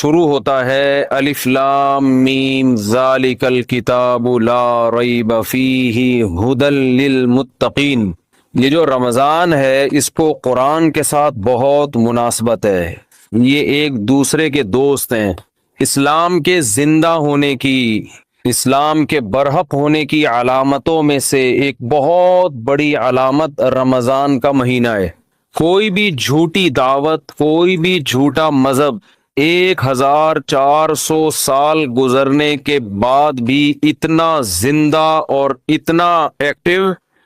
شروع ہوتا ہے الف لام میم ذالک الکتاب لا ریب فیہ ھدی للمتقین۔ یہ جو رمضان ہے اس کو قرآن کے ساتھ بہت مناسبت ہے، یہ ایک دوسرے کے دوست ہیں۔ اسلام کے زندہ ہونے کی، اسلام کے برحق ہونے کی علامتوں میں سے ایک بہت بڑی علامت رمضان کا مہینہ ہے۔ کوئی بھی جھوٹی دعوت، کوئی بھی جھوٹا مذہب 1400 سال گزرنے کے بعد بھی اتنا زندہ اور اتنا ایکٹیو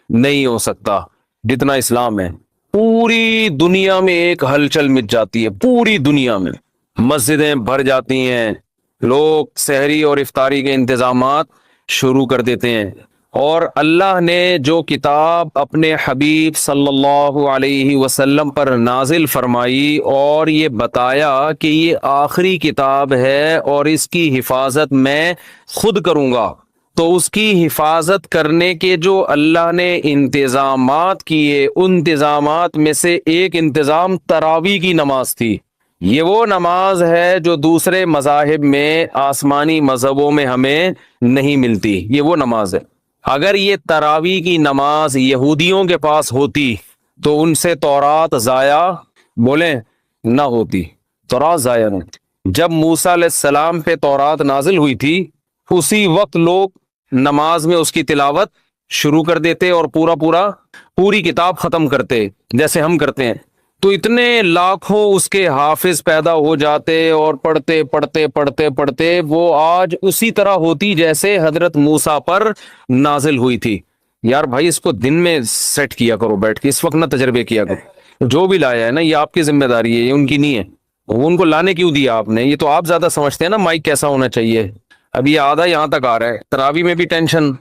نہیں ہو سکتا جتنا اسلام ہے۔ پوری دنیا میں ایک ہلچل مچ جاتی ہے، پوری دنیا میں مسجدیں بھر جاتی ہیں، لوگ سحری اور افطاری کے انتظامات شروع کر دیتے ہیں۔ اور اللہ نے جو کتاب اپنے حبیب صلی اللہ علیہ وسلم پر نازل فرمائی اور یہ بتایا کہ یہ آخری کتاب ہے اور اس کی حفاظت میں خود کروں گا، تو اس کی حفاظت کرنے کے جو اللہ نے انتظامات کیے، ان انتظامات میں سے ایک انتظام تراویح کی نماز تھی۔ یہ وہ نماز ہے جو دوسرے مذاہب میں، آسمانی مذہبوں میں ہمیں نہیں ملتی، یہ وہ نماز ہے۔ اگر یہ تراویح کی نماز یہودیوں کے پاس ہوتی تو ان سے تورات ضائع بولیں نہ ہوتی، تورات ضائع نہ ہوتی۔ جب موسیٰ علیہ السلام پہ تورات نازل ہوئی تھی اسی وقت لوگ نماز میں اس کی تلاوت شروع کر دیتے اور پوری کتاب ختم کرتے جیسے ہم کرتے ہیں، تو اتنے لاکھوں اس کے حافظ پیدا ہو جاتے اور پڑھتے پڑھتے پڑھتے پڑھتے وہ آج اسی طرح ہوتی جیسے حضرت موسیٰ پر نازل ہوئی تھی۔ یار بھائی اس کو دن میں سیٹ کیا کرو بیٹھ کے، اس وقت نہ تجربے کیا کرو۔ جو بھی لایا ہے نا یہ آپ کی ذمہ داری ہے، یہ ان کی نہیں ہے۔ وہ ان کو لانے کیوں دیا آپ نے؟ یہ تو آپ زیادہ سمجھتے ہیں نا مائک کیسا ہونا چاہیے۔ اب یہ آدھا یہاں تک آ رہا ہے، تراویح میں بھی ٹینشن،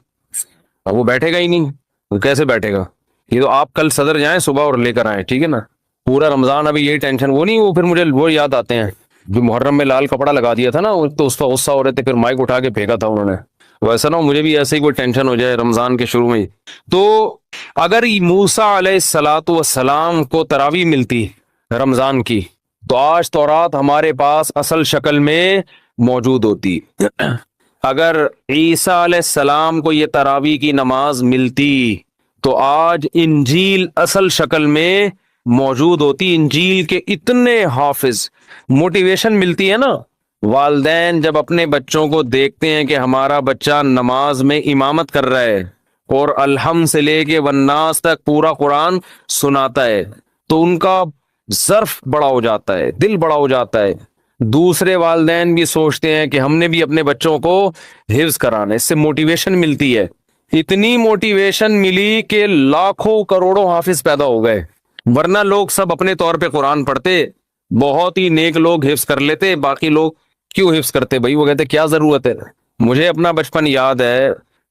اب وہ بیٹھے گا ہی نہیں، وہ کیسے بیٹھے گا؟ یہ تو آپ کل صدر جائیں صبح اور لے کر آئیں، ٹھیک ہے نا؟ پورا رمضان ابھی یہی ٹینشن، وہ نہیں، وہ پھر مجھے وہ یاد آتے ہیں جو محرم میں لال کپڑا لگا دیا تھا نا، تو اس کا غصہ ہو رہے تھے، پھر مائک اٹھا کے پھینکا تھا انہوں نے۔ ویسا نہ مجھے بھی ایسے ہی کوئی ٹینشن ہو جائے رمضان کے شروع میں ہی۔ تو اگر موسیٰ علیہ السلام کو تراویح ملتی رمضان کی تو آج تورات ہمارے پاس اصل شکل میں موجود ہوتی۔ اگر عیسیٰ علیہ السلام کو یہ تراویح کی نماز ملتی تو آج انجیل اصل شکل میں موجود ہوتی۔ انجیل کے اتنے حافظ، موٹیویشن ملتی ہے نا۔ والدین جب اپنے بچوں کو دیکھتے ہیں کہ ہمارا بچہ نماز میں امامت کر رہا ہے اور الحمد سے لے کے والناس تک پورا قرآن سناتا ہے تو ان کا ظرف بڑا ہو جاتا ہے، دل بڑا ہو جاتا ہے۔ دوسرے والدین بھی سوچتے ہیں کہ ہم نے بھی اپنے بچوں کو حفظ کرانا ہے، اس سے موٹیویشن ملتی ہے۔ اتنی موٹیویشن ملی کہ لاکھوں کروڑوں حافظ پیدا ہو گئے، ورنہ لوگ سب اپنے طور پہ قرآن پڑھتے، بہت ہی نیک لوگ حفظ کر لیتے، باقی لوگ کیوں حفظ کرتے بھائی؟ وہ کہتے کیا ضرورت ہے۔ مجھے اپنا بچپن یاد ہے،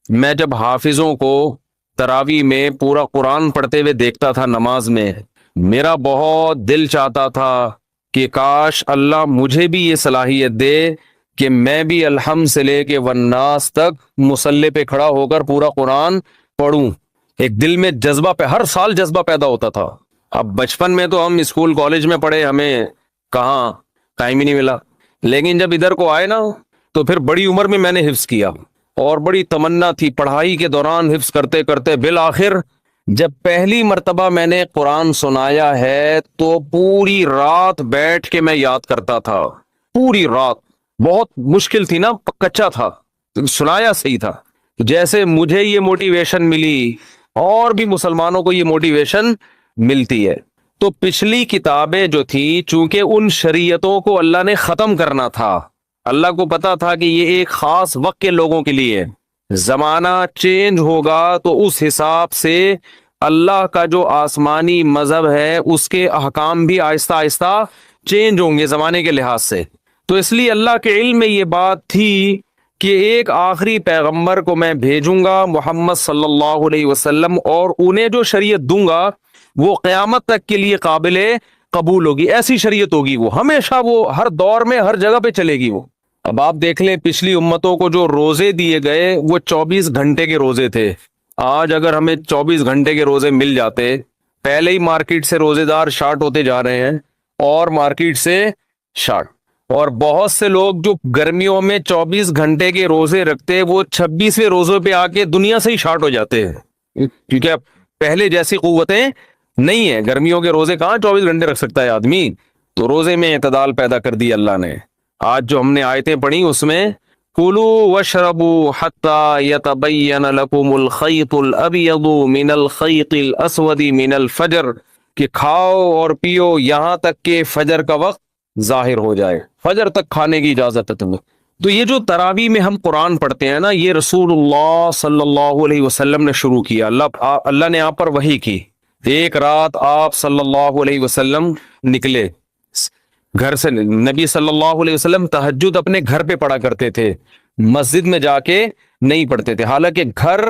میں جب حافظوں کو تراویح میں پورا قرآن پڑھتے ہوئے دیکھتا تھا نماز میں، میرا بہت دل چاہتا تھا کہ کاش اللہ مجھے بھی یہ صلاحیت دے کہ میں بھی الحمد سے لے کے والناس تک مصلی پہ کھڑا ہو کر پورا قرآن پڑھوں۔ ایک دل میں جذبہ پہ ہر سال جذبہ پیدا ہوتا تھا۔ اب بچپن میں تو ہم اسکول کالج میں پڑھے، ہمیں کہاں ٹائم ہی نہیں ملا، لیکن جب ادھر کو آئے نا تو پھر بڑی عمر میں نے حفظ کیا اور بڑی تمنا تھی پڑھائی کے دوران حفظ کرتے کرتے بالآخر جب پہلی مرتبہ میں نے قرآن سنایا ہے تو پوری رات بیٹھ کے میں یاد کرتا تھا، پوری رات۔ بہت مشکل تھی نا، کچا تھا، سنایا صحیح تھا۔ جیسے مجھے یہ موٹیویشن ملی اور بھی مسلمانوں کو یہ موٹیویشن ملتی ہے۔ تو پچھلی کتابیں جو تھی چونکہ ان شریعتوں کو اللہ نے ختم کرنا تھا، اللہ کو پتا تھا کہ یہ ایک خاص وقت کے لوگوں کے لیے، زمانہ چینج ہوگا تو اس حساب سے اللہ کا جو آسمانی مذہب ہے اس کے احکام بھی آہستہ آہستہ چینج ہوں گے زمانے کے لحاظ سے۔ تو اس لیے اللہ کے علم میں یہ بات تھی کہ ایک آخری پیغمبر کو میں بھیجوں گا محمد صلی اللہ علیہ وسلم، اور انہیں جو شریعت دوں گا وہ قیامت تک کے لیے قابل قبول ہوگی، ایسی شریعت ہوگی، وہ ہمیشہ، وہ ہر دور میں ہر جگہ پہ چلے گی۔ وہ اب آپ دیکھ لیں پچھلی امتوں کو جو روزے دیے گئے وہ 24 گھنٹے کے روزے تھے۔ آج اگر ہمیں 24 گھنٹے کے روزے مل جاتے، پہلے ہی مارکیٹ سے روزے دار شارٹ ہوتے جا رہے ہیں اور مارکیٹ سے شارٹ۔ اور بہت سے لوگ جو گرمیوں میں 24 گھنٹے کے روزے رکھتے وہ 26ویں روزے پہ آ کے دنیا سے ہی شارٹ ہو جاتے ہیں، کیونکہ اب پہلے جیسی قوتیں نہیں ہیں. گرمیوں کے روزے کہاں 24 گھنٹے رکھ سکتا ہے آدمی؟ تو روزے میں اعتدال پیدا کر دی اللہ نے. آج جو ہم نے آیتیں پڑھی اس میں کُلُوا واشربوا حتى يتبين لكم الخيط الابيض من الخيط الاسود من الفجر، کہ کھاؤ اور پیو یہاں تک کہ فجر کا وقت ظاہر ہو جائے. فجر تک کھانے کی اجازت ہے تمہیں. تو یہ جو تراویح میں ہم قرآن پڑھتے ہیں نا، یہ رسول اللہ صلی اللہ علیہ وسلم نے شروع کیا. اللہ نے آپ پر وحی کی. ایک رات آپ صلی اللہ علیہ وسلم نکلے گھر سے. نبی صلی اللہ علیہ وسلم تہجد اپنے گھر پہ پڑھا کرتے تھے، مسجد میں جا کے نہیں پڑھتے تھے، حالانکہ گھر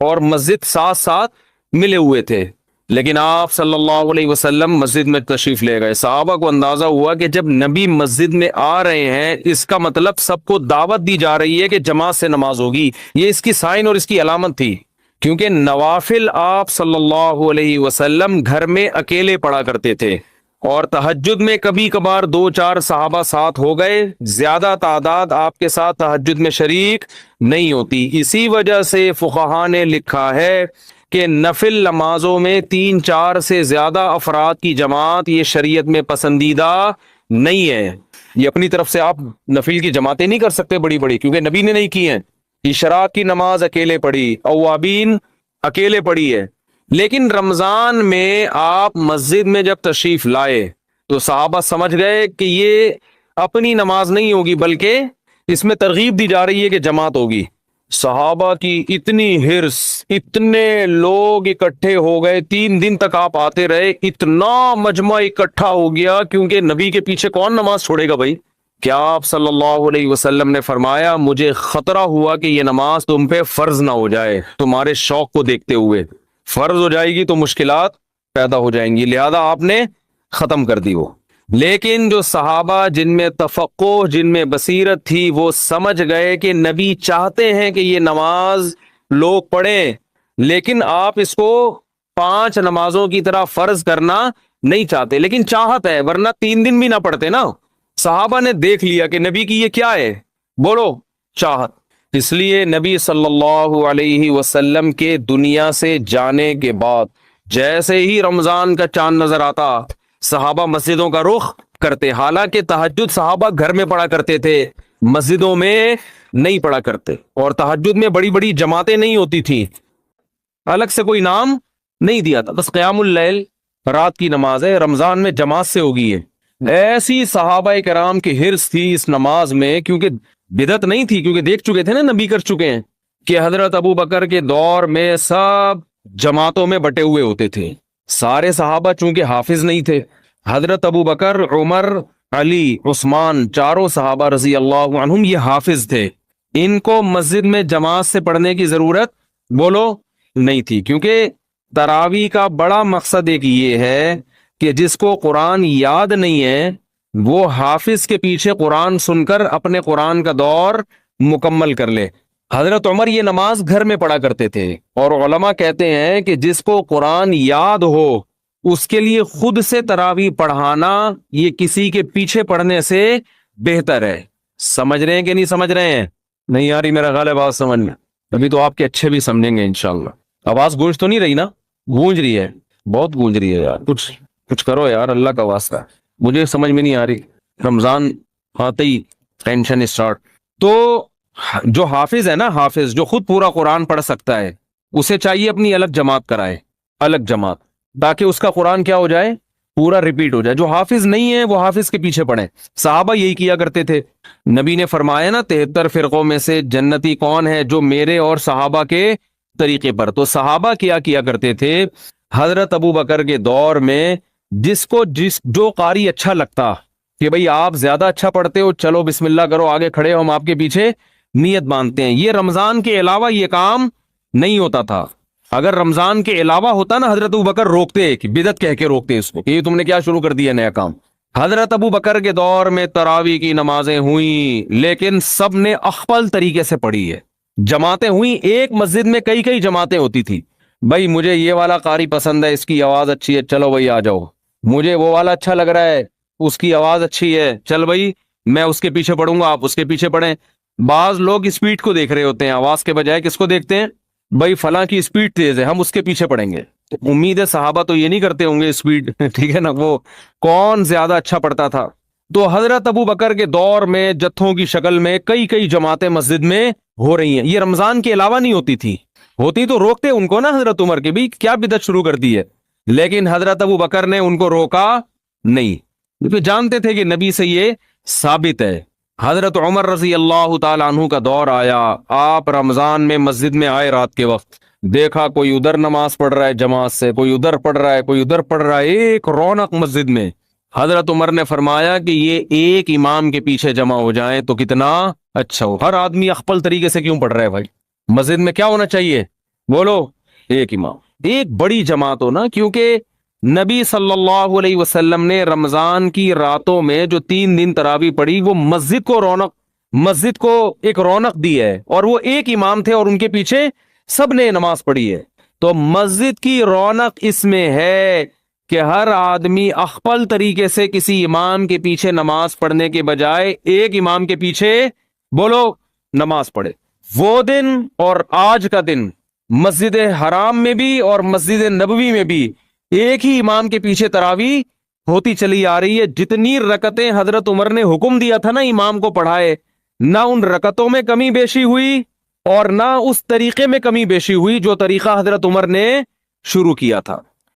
اور مسجد ساتھ ساتھ ملے ہوئے تھے. لیکن آپ صلی اللہ علیہ وسلم مسجد میں تشریف لے گئے. صحابہ کو اندازہ ہوا کہ جب نبی مسجد میں آ رہے ہیں اس کا مطلب سب کو دعوت دی جا رہی ہے کہ جماعت سے نماز ہوگی. یہ اس کی سائن اور اس کی علامت تھی، کیونکہ نوافل آپ صلی اللہ علیہ وسلم گھر میں اکیلے پڑھا کرتے تھے، اور تہجد میں کبھی کبھار 2-4 صحابہ ساتھ ہو گئے، زیادہ تعداد آپ کے ساتھ تہجد میں شریک نہیں ہوتی. اسی وجہ سے فقہا نے لکھا ہے کہ نفل نمازوں میں 3-4 سے زیادہ افراد کی جماعت یہ شریعت میں پسندیدہ نہیں ہے. یہ اپنی طرف سے آپ نفل کی جماعتیں نہیں کر سکتے بڑی بڑی، کیونکہ نبی نے نہیں کی ہیں. اشراق کی نماز اکیلے پڑھی، اوابین اکیلے پڑھی ہے. لیکن رمضان میں آپ مسجد میں جب تشریف لائے تو صحابہ سمجھ گئے کہ یہ اپنی نماز نہیں ہوگی بلکہ اس میں ترغیب دی جا رہی ہے کہ جماعت ہوگی. صحابہ کی اتنی حرص، اتنے لوگ اکٹھے ہو گئے، 3 دن تک آپ آتے رہے، اتنا مجمع اکٹھا ہو گیا، کیونکہ نبی کے پیچھے کون نماز چھوڑے گا بھائی. کیا آپ صلی اللہ علیہ وسلم نے فرمایا مجھے خطرہ ہوا کہ یہ نماز تم پہ فرض نہ ہو جائے، تمہارے شوق کو دیکھتے ہوئے فرض ہو جائے گی تو مشکلات پیدا ہو جائیں گی، لہذا آپ نے ختم کر دی وہ. لیکن جو صحابہ جن میں تفقہ، جن میں بصیرت تھی، وہ سمجھ گئے کہ نبی چاہتے ہیں کہ یہ نماز لوگ پڑھیں، لیکن آپ اس کو 5 نمازوں کی طرح فرض کرنا نہیں چاہتے، لیکن چاہت ہے، ورنہ 3 دن بھی نہ پڑھتے نا. صحابہ نے دیکھ لیا کہ نبی کی یہ کیا ہے، بولو چاہت. اس لیے نبی صلی اللہ علیہ وسلم کے دنیا سے جانے کے بعد جیسے ہی رمضان کا چاند نظر آتا صحابہ مسجدوں کا رخ کرتے. حالانکہ تہجد صحابہ گھر میں پڑھا کرتے تھے، مسجدوں میں نہیں پڑھا کرتے، اور تہجد میں بڑی بڑی جماعتیں نہیں ہوتی تھیں، الگ سے کوئی نام نہیں دیا تھا، بس قیام اللیل رات کی نماز ہے، رمضان میں جماعت سے ہوگی ہے. ایسی صحابہ کرام کی حرص تھی اس نماز میں، کیونکہ بدعت نہیں تھی، کیونکہ دیکھ چکے تھے نا، نبی کر چکے ہیں کہ حضرت ابو بکر کے دور میں سب جماعتوں میں بٹے ہوئے ہوتے تھے. سارے صحابہ چونکہ حافظ نہیں تھے، حضرت ابو بکر، عمر، علی، عثمان، چاروں صحابہ رضی اللہ عنہم یہ حافظ تھے. ان کو مسجد میں جماعت سے پڑھنے کی ضرورت بولو نہیں تھی، کیونکہ تراویح کا بڑا مقصد ایک یہ ہے کہ جس کو قرآن یاد نہیں ہے وہ حافظ کے پیچھے قرآن سن کر اپنے قرآن کا دور مکمل کر لے. حضرت عمر یہ نماز گھر میں پڑھا کرتے تھے، اور علماء کہتے ہیں کہ جس کو قرآن یاد ہو اس کے لیے خود سے تراویح پڑھانا یہ کسی کے پیچھے پڑھنے سے بہتر ہے. سمجھ رہے ہیں کہ نہیں سمجھ رہے ہیں؟ نہیں آ رہی میرا خیال ہے بات سمجھ میں، ابھی تو آپ کے اچھے بھی سمجھیں گے انشاءاللہ. آواز گونج تو نہیں رہی نا؟ گونج رہی ہے، بہت گونج رہی ہے یار. کچھ کرو یار، اللہ کا واسطہ، مجھے سمجھ میں نہیں آ رہی. رمضان آتے ہی ٹینشن اسٹارٹ. تو جو حافظ ہے نا، حافظ جو خود پورا قرآن پڑھ سکتا ہے، اسے چاہیے اپنی الگ جماعت کرائے، الگ جماعت، تاکہ اس کا قرآن کیا ہو جائے، پورا ریپیٹ ہو جائے. جو حافظ نہیں ہے وہ حافظ کے پیچھے پڑھیں. صحابہ یہی کیا کرتے تھے. نبی نے فرمایا نا 73 فرقوں میں سے جنتی کون ہے؟ جو میرے اور صحابہ کے طریقے پر. تو صحابہ کیا کرتے تھے؟ حضرت ابو بکر کے دور میں جو قاری اچھا لگتا کہ بھئی آپ زیادہ اچھا پڑھتے ہو، چلو بسم اللہ کرو، آگے کھڑے ہو، ہم آپ کے پیچھے نیت باندھتے ہیں. یہ رمضان کے علاوہ یہ کام نہیں ہوتا تھا. اگر رمضان کے علاوہ ہوتا نا، حضرت ابو بکر روکتے، کہ بدعت کہہ کے روکتے اس کو کہ یہ تم نے کیا شروع کر دیا نیا کام. حضرت ابو بکر کے دور میں تراویح کی نمازیں ہوئیں، لیکن سب نے اخفل طریقے سے پڑھی ہے. جماعتیں ہوئیں، ایک مسجد میں کئی جماعتیں ہوتی تھی. بھائی مجھے یہ والا قاری پسند ہے، اس کی آواز اچھی ہے، چلو بھائی آ جاؤ. مجھے وہ والا اچھا لگ رہا ہے، اس کی آواز اچھی ہے، چل بھائی میں اس کے پیچھے پڑوں گا، آپ اس کے پیچھے پڑیں۔ بعض لوگ اسپیڈ کو دیکھ رہے ہوتے ہیں، آواز کے بجائے کس کو دیکھتے ہیں؟ بھائی فلاں کی اسپیڈ تیز ہے، ہم اس کے پیچھے پڑیں گے۔ امید ہے صحابہ تو یہ نہیں کرتے ہوں گے اسپیڈ ٹھیک ہے نا، وہ کون زیادہ اچھا پڑھتا تھا۔ تو حضرت ابو بکر کے دور میں جتھوں کی شکل میں کئی کئی جماعتیں مسجد میں ہو رہی ہیں، یہ رمضان کے علاوہ نہیں ہوتی تھی، ہوتی تو روکتے ان کو نا حضرت عمر کے بھی، کیا بدعت شروع کر دی ہے، لیکن حضرت ابو بکر نے ان کو روکا نہیں، کیونکہ جانتے تھے کہ نبی سے یہ ثابت ہے۔ حضرت عمر رضی اللہ تعالی عنہ کا دور آیا، آپ رمضان میں مسجد میں آئے رات کے وقت، دیکھا کوئی ادھر نماز پڑھ رہا ہے جماعت سے، کوئی ادھر پڑھ رہا ہے، کوئی ادھر پڑھ رہا ہے، ایک رونق مسجد میں۔ حضرت عمر نے فرمایا کہ یہ ایک امام کے پیچھے جمع ہو جائیں تو کتنا اچھا ہو، ہر آدمی اخپل طریقے سے کیوں پڑھ رہا ہے بھائی؟ مسجد میں کیا ہونا چاہیے؟ بولو، ایک امام، ایک بڑی جماعت ہو نا، کیونکہ نبی صلی اللہ علیہ وسلم نے رمضان کی راتوں میں جو 3 دن تراویح پڑھی، وہ مسجد کو ایک رونق دی ہے، اور وہ ایک امام تھے اور ان کے پیچھے سب نے نماز پڑھی ہے۔ تو مسجد کی رونق اس میں ہے کہ ہر آدمی اخپل طریقے سے کسی امام کے پیچھے نماز پڑھنے کے بجائے ایک امام کے پیچھے بولو نماز پڑھے۔ وہ دن اور آج کا دن مسجد حرام میں بھی اور مسجد نبوی میں بھی ایک ہی امام کے پیچھے تراویح ہوتی چلی آ رہی ہے۔ جتنی رکعتیں حضرت عمر نے حکم دیا تھا نا امام کو پڑھائے، نہ ان رکعتوں میں کمی بیشی ہوئی اور نہ اس طریقے میں کمی بیشی ہوئی جو طریقہ حضرت عمر نے شروع کیا تھا۔